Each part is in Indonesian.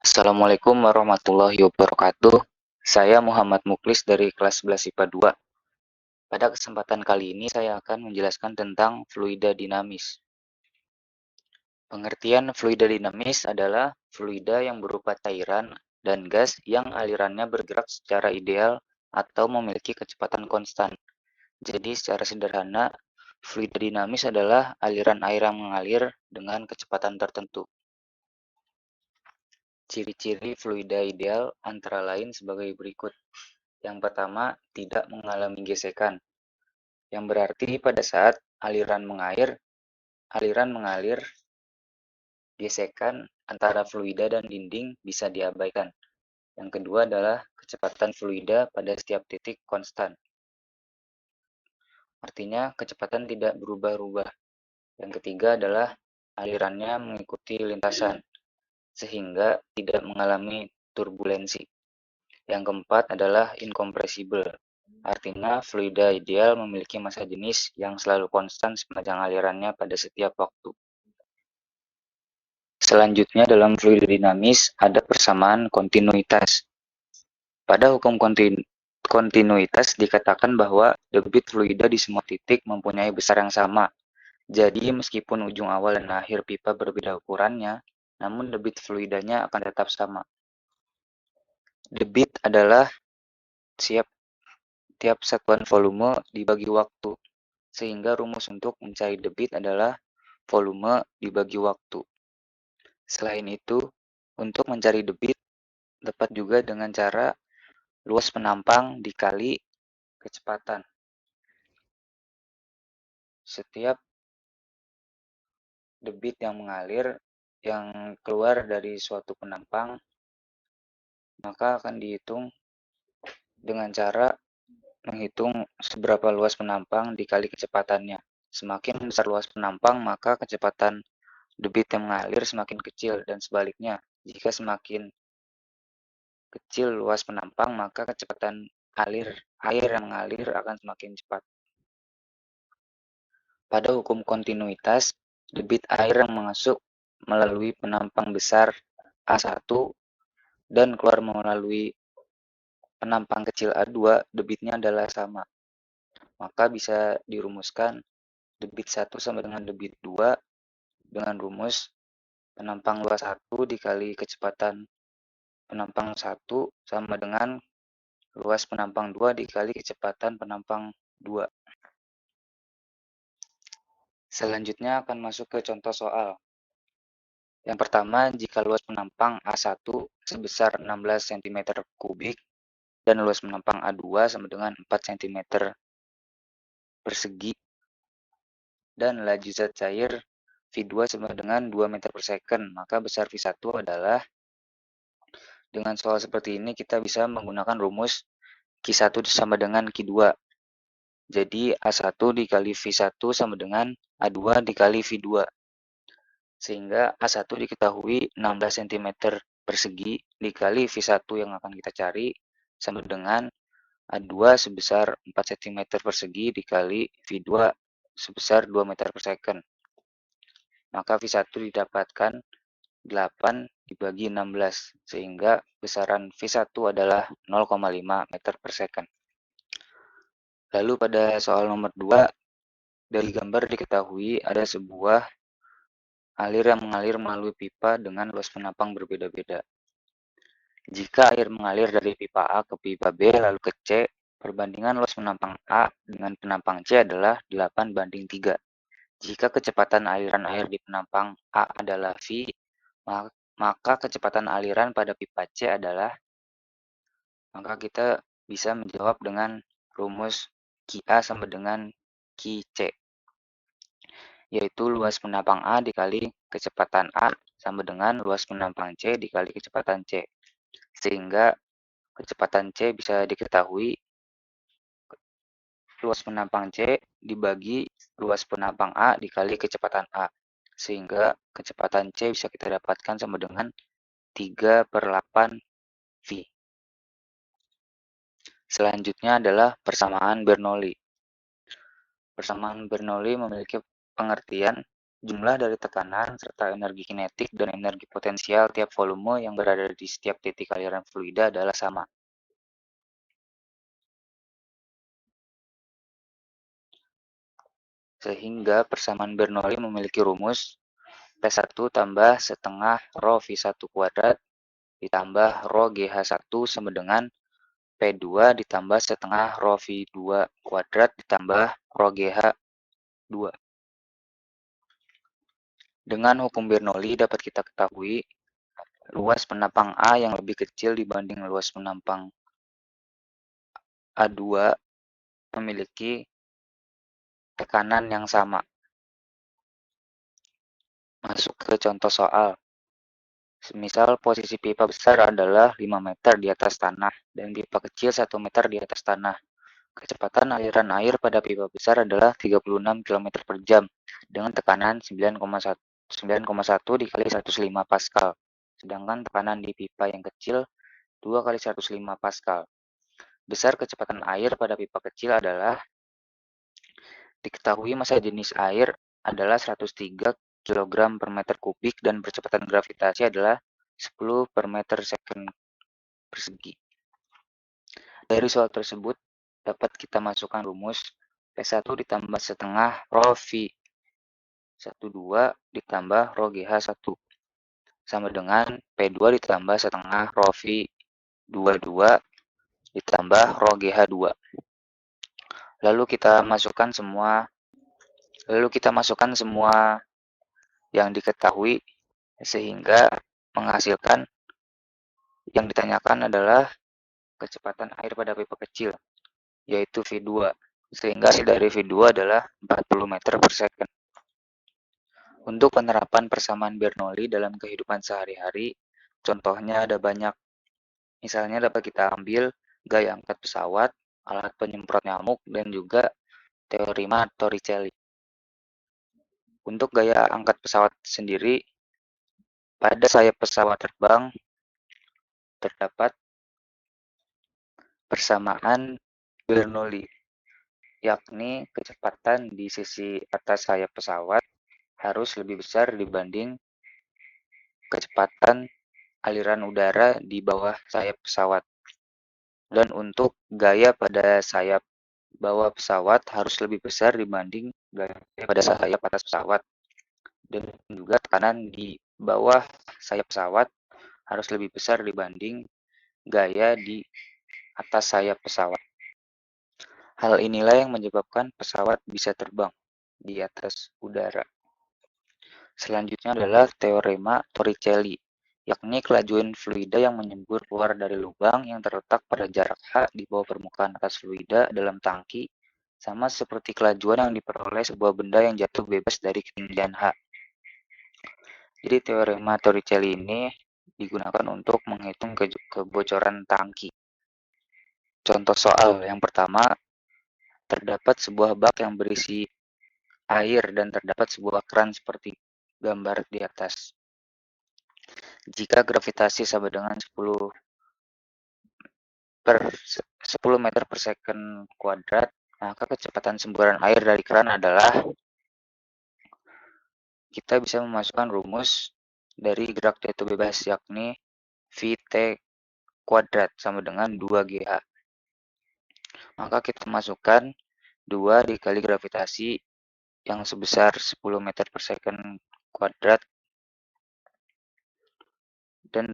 Assalamualaikum warahmatullahi wabarakatuh. Saya Muhammad Muklis dari kelas 11 IPA 2. Pada kesempatan kali ini saya akan menjelaskan tentang fluida dinamis. Pengertian fluida dinamis adalah fluida yang berupa cairan dan gas yang alirannya bergerak secara ideal atau memiliki kecepatan konstan. Jadi secara sederhana, fluida dinamis adalah aliran air yang mengalir dengan kecepatan tertentu. Ciri-ciri fluida ideal antara lain sebagai berikut. Yang pertama, tidak mengalami gesekan, yang berarti pada saat aliran mengalir, gesekan antara fluida dan dinding bisa diabaikan. Yang kedua adalah kecepatan fluida pada setiap titik konstan. Artinya kecepatan tidak berubah-ubah. Yang ketiga adalah alirannya mengikuti lintasan, sehingga tidak mengalami turbulensi. Yang keempat adalah incompressible. Artinya, fluida ideal memiliki massa jenis yang selalu konstan sepanjang alirannya pada setiap waktu. Selanjutnya dalam fluida dinamis ada persamaan kontinuitas. Pada hukum kontinuitas dikatakan bahwa debit fluida di semua titik mempunyai besar yang sama. Jadi meskipun ujung awal dan akhir pipa berbeda ukurannya, namun debit fluidanya akan tetap sama. Debit adalah tiap satuan volume dibagi waktu. Sehingga rumus untuk mencari debit adalah volume dibagi waktu. Selain itu, untuk mencari debit dapat juga dengan cara luas penampang dikali kecepatan. Setiap debit yang mengalir yang keluar dari suatu penampang, maka akan dihitung dengan cara menghitung seberapa luas penampang dikali kecepatannya. Semakin besar luas penampang, maka kecepatan debit yang mengalir semakin kecil, dan sebaliknya, jika semakin kecil luas penampang, maka kecepatan air yang mengalir akan semakin cepat. Pada hukum kontinuitas, debit air yang masuk melalui penampang besar A1 dan keluar melalui penampang kecil A2, debitnya adalah sama. Maka bisa dirumuskan debit 1 sama dengan debit 2 dengan rumus penampang luas 1 dikali kecepatan penampang 1 sama dengan luas penampang 2 dikali kecepatan penampang 2. Selanjutnya akan masuk ke contoh soal. Yang pertama, jika luas penampang A1 sebesar 16 cm3 dan luas penampang A2 sama dengan 4 cm persegi dan laju zat cair V2 sama dengan 2 meter per second, maka besar V1 adalah, dengan soal seperti ini kita bisa menggunakan rumus Q1 sama dengan Q2. Jadi A1 dikali V1 sama dengan A2 dikali V2. Sehingga A1 diketahui 16 cm persegi dikali V1 yang akan kita cari sama dengan A2 sebesar 4 cm persegi dikali V2 sebesar 2 meter per second. Maka V1 didapatkan 8 dibagi 16, sehingga besaran V1 adalah 0,5 meter per second. Lalu pada soal nomor 2, dari gambar diketahui ada sebuah air yang mengalir melalui pipa dengan luas penampang berbeda-beda. Jika air mengalir dari pipa A ke pipa B lalu ke C, perbandingan luas penampang A dengan penampang C adalah 8:3. Jika kecepatan aliran air di penampang A adalah V, maka kecepatan aliran pada pipa C adalah, maka kita bisa menjawab dengan rumus QA sama dengan QC, yaitu luas penampang A dikali kecepatan A sama dengan luas penampang C dikali kecepatan C. Sehingga kecepatan C bisa diketahui luas penampang C dibagi luas penampang A dikali kecepatan A. Sehingga kecepatan C bisa kita dapatkan sama dengan 3/8 V. Selanjutnya adalah persamaan Bernoulli. Persamaan Bernoulli memiliki pengertian jumlah dari tekanan serta energi kinetik dan energi potensial tiap volume yang berada di setiap titik aliran fluida adalah sama. Sehingga persamaan Bernoulli memiliki rumus P1 tambah setengah Rho V1 kuadrat ditambah Rho GH1 sama dengan P2 ditambah setengah Rho V2 kuadrat ditambah Rho GH2. Dengan hukum Bernoulli dapat kita ketahui luas penapang A yang lebih kecil dibanding luas penapang A2 memiliki tekanan yang sama. Masuk ke contoh soal. Semisal posisi pipa besar adalah 5 meter di atas tanah dan pipa kecil 1 meter di atas tanah. Kecepatan aliran air pada pipa besar adalah 36 km per jam dengan tekanan 9,1 dikali 105 Pascal. Sedangkan tekanan di pipa yang kecil 2 kali 105 Pascal. Besar kecepatan air pada pipa kecil adalah diketahui massa jenis air adalah 103 kg per meter kubik dan percepatan gravitasi adalah 10 per meter second persegi. Dari soal tersebut dapat kita masukkan rumus P1 ditambah setengah Rho V12 ditambah Rho GH1 sama dengan P2 ditambah setengah Rho V22 ditambah Rho GH2. Lalu kita masukkan semua yang diketahui sehingga menghasilkan yang ditanyakan adalah kecepatan air pada pipa kecil, yaitu V2. Sehingga hasil dari V2 adalah 40 meter per second. Untuk penerapan persamaan Bernoulli dalam kehidupan sehari-hari, contohnya ada banyak. Misalnya dapat kita ambil gaya angkat pesawat, alat penyemprot nyamuk, dan juga teorema Torricelli. Untuk gaya angkat pesawat sendiri, pada sayap pesawat terbang terdapat persamaan Bernoulli, yakni kecepatan di sisi atas sayap pesawat harus lebih besar dibanding kecepatan aliran udara di bawah sayap pesawat. Dan untuk gaya pada sayap bawah pesawat harus lebih besar dibanding gaya pada sayap atas pesawat. Dan juga tekanan di bawah sayap pesawat harus lebih besar dibanding gaya di atas sayap pesawat. Hal inilah yang menyebabkan pesawat bisa terbang di atas udara. Selanjutnya adalah teorema Torricelli, yakni kelajuan fluida yang menyembur keluar dari lubang yang terletak pada jarak h di bawah permukaan atas fluida dalam tangki, sama seperti kelajuan yang diperoleh sebuah benda yang jatuh bebas dari ketinggian h. Jadi teorema Torricelli ini digunakan untuk menghitung kebocoran tangki. Contoh soal yang pertama, terdapat sebuah bak yang berisi air dan terdapat sebuah keran seperti gambar di atas. Jika gravitasi sama dengan 10 meter per second kuadrat, maka kecepatan semburan air dari keran adalah, kita bisa memasukkan rumus dari gerak jatuh bebas, yakni Vt kuadrat sama dengan 2GH. Maka kita masukkan 2 dikali gravitasi yang sebesar 10 meter per second kuadrat dan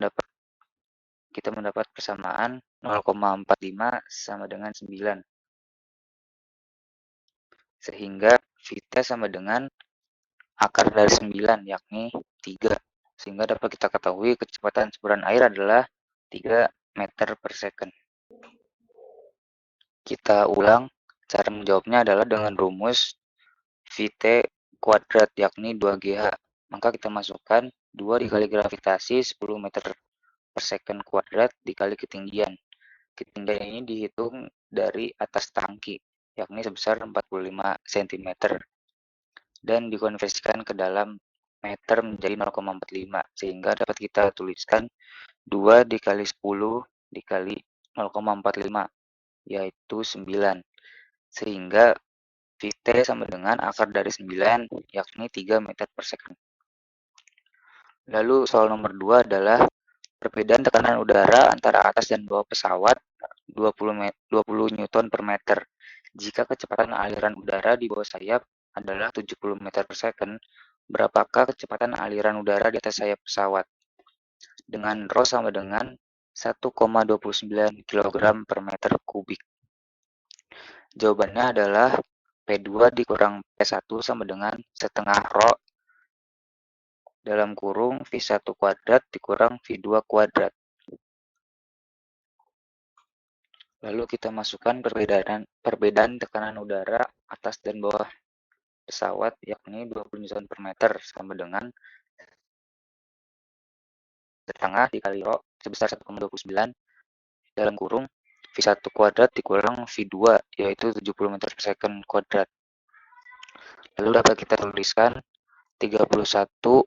kita mendapat persamaan 0,45 sama dengan 9. Sehingga Vt sama dengan akar dari 9, yakni 3. Sehingga dapat kita ketahui kecepatan semburan air adalah 3 meter per second. Kita ulang, cara menjawabnya adalah dengan rumus Vt kuadrat, yakni 2GH. Maka kita masukkan 2 dikali gravitasi 10 meter per second kuadrat dikali ketinggian. Ketinggian ini dihitung dari atas tangki, yakni sebesar 45 cm. Dan dikonversikan ke dalam meter menjadi 0,45, sehingga dapat kita tuliskan 2 dikali 10 dikali 0,45, yaitu 9. Sehingga Vt sama dengan akar dari 9, yakni 3 meter per second. Lalu soal nomor 2 adalah perbedaan tekanan udara antara atas dan bawah pesawat 20 Newton per meter. Jika kecepatan aliran udara di bawah sayap adalah 70 meter per second, berapakah kecepatan aliran udara di atas sayap pesawat? Dengan Rho sama dengan 1,29 kg per meter kubik. Jawabannya adalah P2 dikurang P1 sama dengan setengah Rho dalam kurung V1 kuadrat dikurang V2 kuadrat. Lalu kita masukkan perbedaan tekanan udara atas dan bawah pesawat, yakni 20 Newton per meter sama dengan setengah dikali Rho sebesar 1,29 dalam kurung V1 kuadrat dikurang V2, yaitu 70 meter per second kuadrat. Lalu dapat kita tuliskan 31,008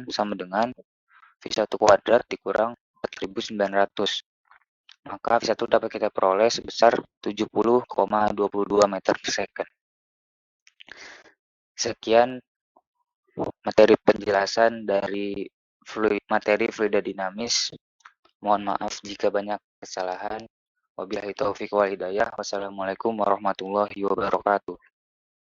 sama dengan V1 kuadrat dikurang 4900. Maka V1 dapat kita peroleh sebesar 70,22 meter per second. Sekian materi penjelasan dari materi fluida dinamis. Mohon maaf jika banyak kesalahan. Wabillahi taufiq wal hidayah. Wassalamualaikum warahmatullahi wabarakatuh.